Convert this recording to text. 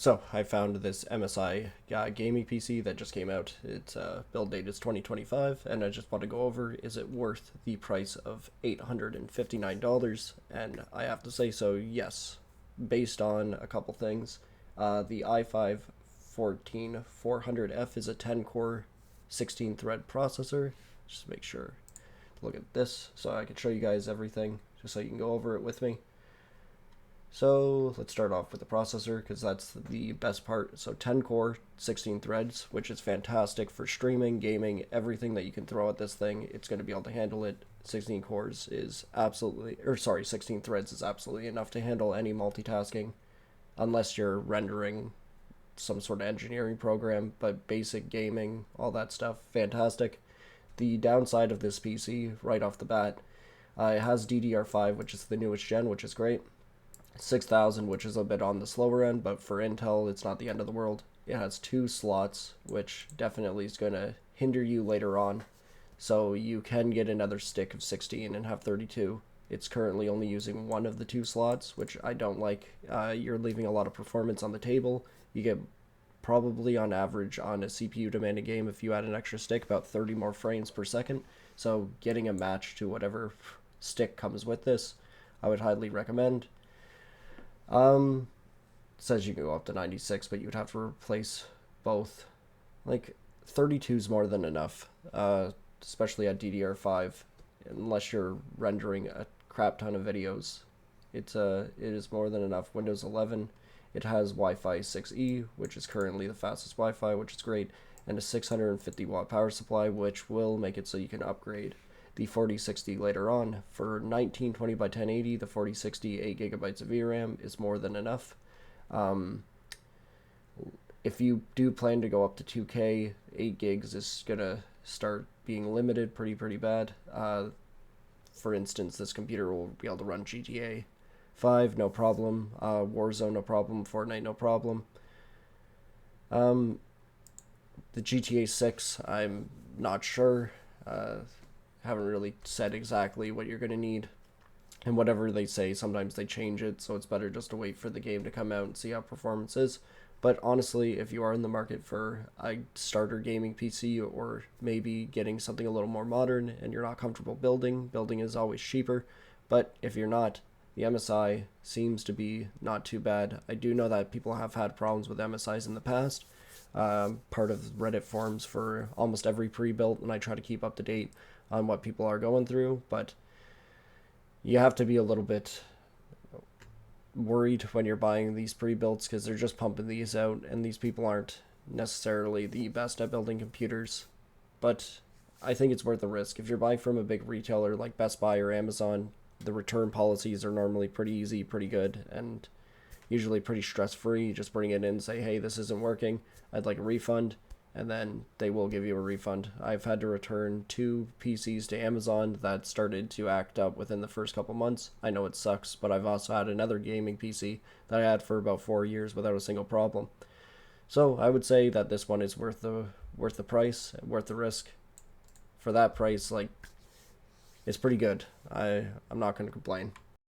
So I found this MSI gaming PC that just came out. Its build date is 2025, and I just want to go over, is it worth the price of $859? And I have to say so, yes, based on a couple things. The i5-14400F is a 10-core, 16-thread processor. Just make sure to look at this so I can show you guys everything, just so you can go over it with me. So let's start off with the processor, because that's the best part. So 10 core, 16 threads, which is fantastic for streaming, gaming, everything that you can throw at this thing. It's going to be able to handle it. 16 cores is absolutely, 16 threads is absolutely enough to handle any multitasking, unless you're rendering some sort of engineering program, but basic gaming, all that stuff, fantastic. The downside of this PC, right off the bat, it has DDR5, which is the newest gen, which is great. 6000, which is a bit on the slower end, but for Intel, it's not the end of the world. It has 2 slots, which definitely is going to hinder you later on. So you can get another stick of 16 and have 32. It's currently only using one of the 2 slots, which I don't like. You're leaving a lot of performance on the table. You get probably on average on a CPU demanding game, if you add an extra stick, about 30 more frames per second. So getting a match to whatever stick comes with this, I would highly recommend. Says you can go up to 96, but you would have to replace both. Like 32 is more than enough, especially at DDR5, unless you're rendering a crap ton of videos. It is more than enough. Windows 11, it has Wi-Fi 6E, which is currently the fastest Wi-Fi, which is great, and a 650 watt power supply, which will make it so you can upgrade the 4060 later on. For 1920 by 1080, the 4060 8GB of VRAM is more than enough. If you do plan to go up to 2K, 8 gigs is gonna start being limited pretty bad. For instance, this computer will be able to run GTA 5, no problem. Warzone, no problem. Fortnite, no problem. The GTA 6, I'm not sure. Haven't really said exactly what you're going to need, and whatever they say, sometimes they change it, so it's better just to wait for the game to come out and see how performance is. But honestly, if you are in the market for a starter gaming PC, or maybe getting something a little more modern and you're not comfortable building is always cheaper. But if you're not, the MSI seems to be not too bad. I do know that people have had problems with MSIs in the past. Part of Reddit forums for almost every pre-built, and I try to keep up to date on what people are going through, but you have to be a little bit worried when you're buying these pre-builts, because they're just pumping these out, and these people aren't necessarily the best at building computers. But I think it's worth the risk. If you're buying from a big retailer like Best Buy or Amazon, the return policies are normally pretty easy, pretty good, and usually pretty stress-free. You just bring it in and say, hey, this isn't working, I'd like a refund, and then they will give you a refund. I've had to return 2 PCs to Amazon that started to act up within the first couple months. I know it sucks, but I've also had another gaming PC that I had for about 4 years without a single problem. So I would say that this one is worth the price, worth the risk. For that price, like, it's pretty good. I'm not going to complain.